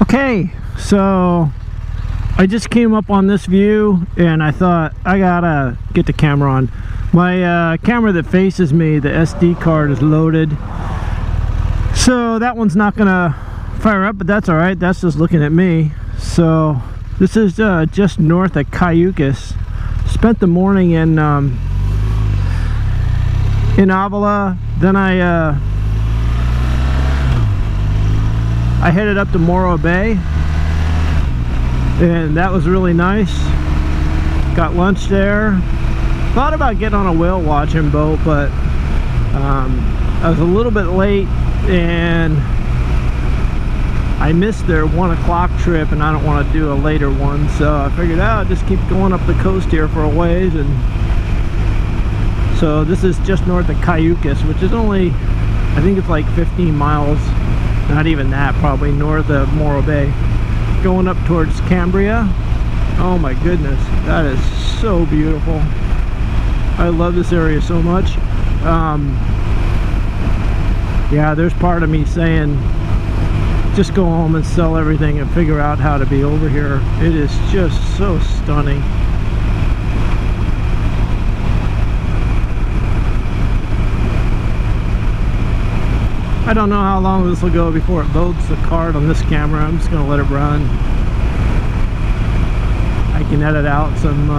Okay, so I just came up on this view and I thought I gotta get the camera on. My camera that faces me, the SD card is loaded, so that one's not gonna fire up, but that's alright. That's just looking at me. So this is just north of Cayucas. Spent the morning in Avila. Then I headed up to Morro Bay, and that was really nice. Got lunch there. Thought about getting on a whale watching boat, but I was a little bit late and I missed their 1 o'clock trip, and I don't want to do a later one, so I figured I'll just keep going up the coast here for a ways. And so this is just north of Cayucas, which is only, I think it's like 15 miles, not even that, probably, north of Morro Bay, going up towards Cambria. Oh my goodness, that is so beautiful. I love this area so much. Yeah, there's part of me saying just go home and sell everything and figure out how to be over here. It is just so stunning. I don't know how long this will go before it loads the card on this camera. I'm just gonna let it run. I can edit out some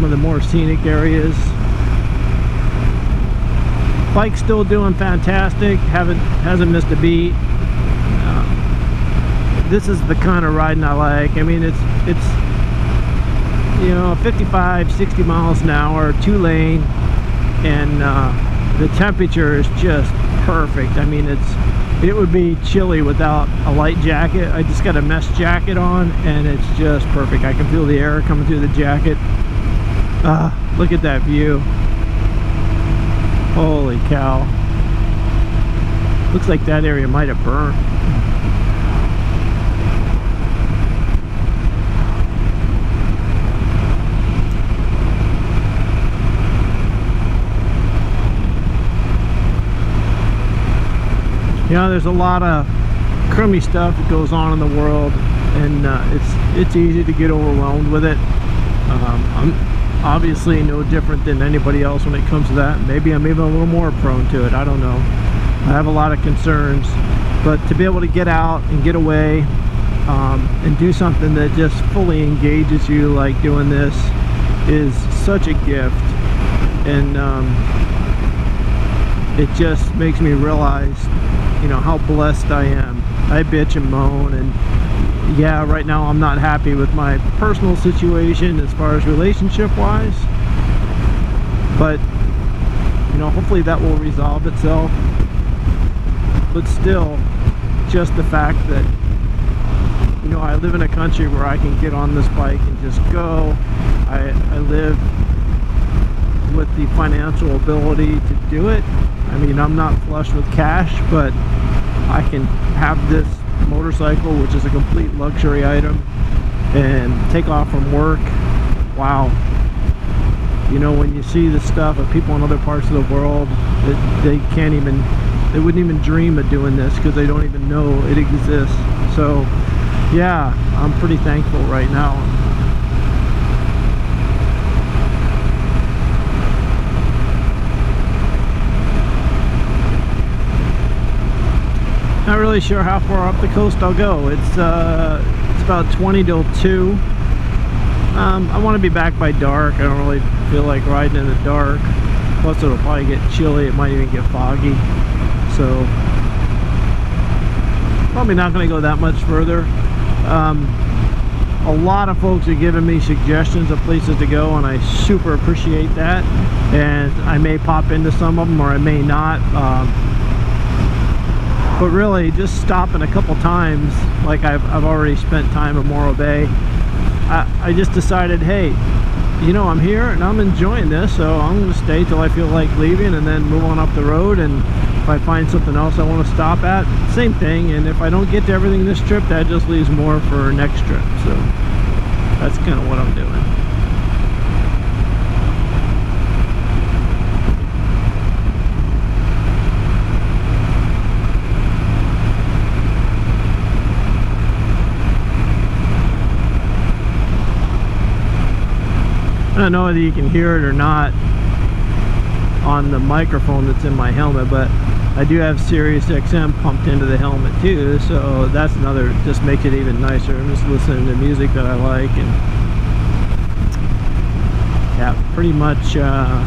of the more scenic areas. Bike's still doing fantastic. Hasn't missed a beat. This is the kind of riding I like. I mean, it's you know, 55, 60 miles an hour, 2-lane, and the temperature is just perfect. I mean, it would be chilly without a light jacket. I just got a mesh jacket on, and it's just perfect. I can feel the air coming through the jacket. Look at that view. Holy cow. Looks like that area might have burned. You know, there's a lot of crummy stuff that goes on in the world, and it's easy to get overwhelmed with it. I'm obviously no different than anybody else when it comes to that. Maybe I'm even a little more prone to it. I don't know. I have a lot of concerns, but to be able to get out and get away and do something that just fully engages you, like doing this, is such a gift. And it just makes me realize, you know, how blessed I am. I bitch and moan, and yeah, right now I'm not happy with my personal situation as far as relationship wise, but you know, hopefully that will resolve itself. But still, just the fact that, you know, I live in a country where I can get on this bike and just go. I live with the financial ability to do it. I mean, I'm not flush with cash, but I can have this motorcycle, which is a complete luxury item, and take off from work. Wow. You know, when you see the stuff of people in other parts of the world, they wouldn't even dream of doing this because they don't even know it exists. So yeah, I'm pretty thankful right now. Not really sure how far up the coast I'll go. It's about 20 till 2. I want to be back by dark. I don't really feel like riding in the dark. Plus it'll probably get chilly. It might even get foggy. So probably not going to go that much further. A lot of folks are giving me suggestions of places to go, and I super appreciate that. And I may pop into some of them, or I may not. But really, just stopping a couple times, like I've already spent time at Morro Bay, I just decided, hey, you know, I'm here and I'm enjoying this, so I'm going to stay till I feel like leaving and then move on up the road. And if I find something else I want to stop at, same thing. And if I don't get to everything this trip, that just leaves more for next trip. So that's kind of what I'm doing. don't know whether you can hear it or not on the microphone that's in my helmet, but I do have Sirius XM pumped into the helmet too, so that's another, just makes it even nicer. I'm just listening to music that I like, and yeah, pretty much a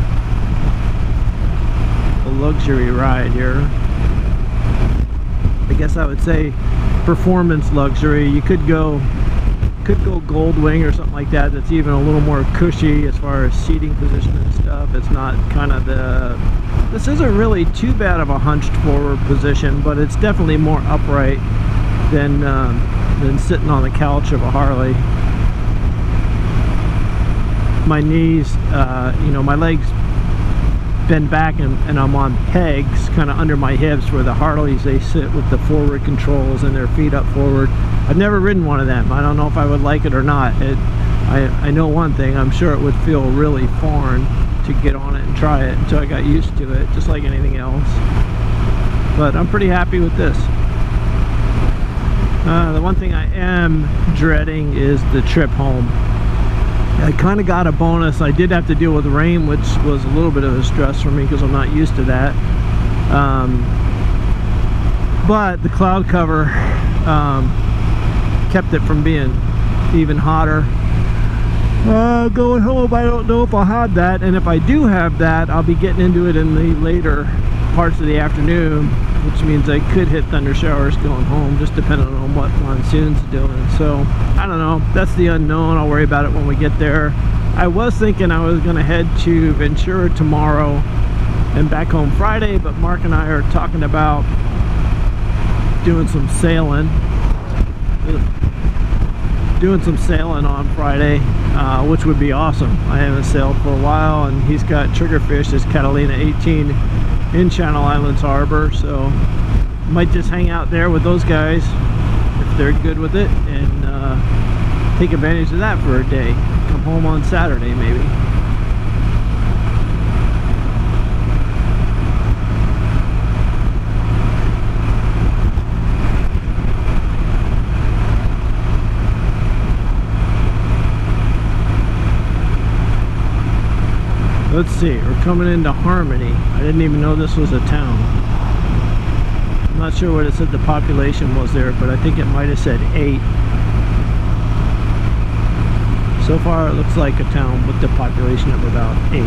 luxury ride here. I guess I would say performance luxury. You could go gold wing or something like that, that's even a little more cushy as far as seating position and stuff. It's not kind of this isn't really too bad of a hunched forward position, but it's definitely more upright than sitting on the couch of a Harley. My knees, you know, my legs bend back, and I'm on pegs kind of under my hips, where the Harleys, they sit with the forward controls and their feet up forward. I've never ridden one of them. I don't know if I would like it or not. I know one thing, I'm sure it would feel really foreign to get on it and try it until I got used to it, just like anything else. But I'm pretty happy with this. The one thing I am dreading is the trip home. I kind of got a bonus. I did have to deal with rain, which was a little bit of a stress for me because I'm not used to that. But the cloud cover kept it from being even hotter. Going home, I don't know if I'll have that, and if I do have that, I'll be getting into it in the later parts of the afternoon, which means I could hit thunder showers going home, just depending on what monsoon's doing. So I don't know, that's the unknown. I'll worry about it when we get there. I was thinking I was going to head to Ventura tomorrow and back home Friday, but Mark and I are talking about doing some sailing on Friday, which would be awesome. I haven't sailed for a while, and he's got triggerfish, this Catalina 18 in Channel Islands Harbor, so might just hang out there with those guys if they're good with it, and take advantage of that for a day. Come home on Saturday maybe. Let's see, we're coming into Harmony. I didn't even know this was a town. I'm not sure what it said the population was there, but I think it might have said 8. So far it looks like a town with the population of about 8.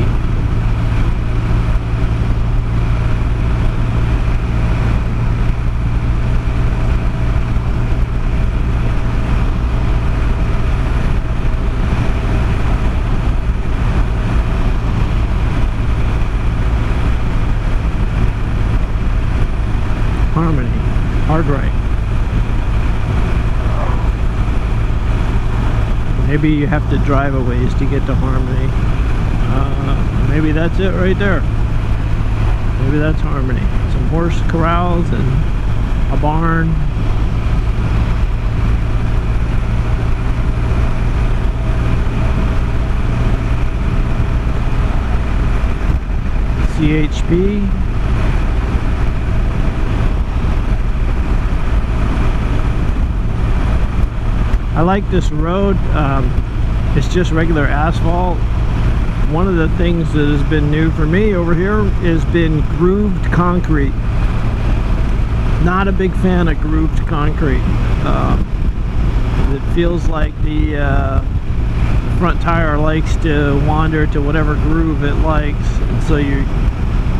Harmony, hard right. Maybe you have to drive a ways to get to Harmony. Maybe that's it right there. Maybe that's Harmony. Some horse corrals and a barn. CHP. I like this road. It's just regular asphalt. One of the things that has been new for me over here has been grooved concrete. Not a big fan of grooved concrete. It feels like the front tire likes to wander to whatever groove it likes, and so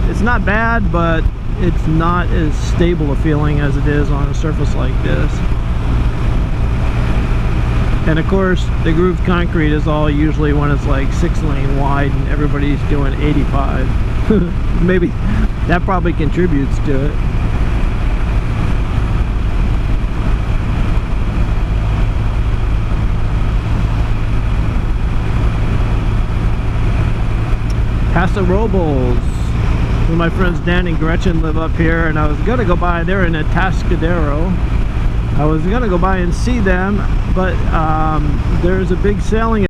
it's not bad, but it's not as stable a feeling as it is on a surface like this. And of course, the grooved concrete is all usually when it's like 6-lane wide and everybody's doing 85. Maybe that probably contributes to it. Paso Robles. One of my friends Dan and Gretchen live up here, and I was gonna go by. They're in Atascadero. I was gonna go by and see them, but there's a big sailing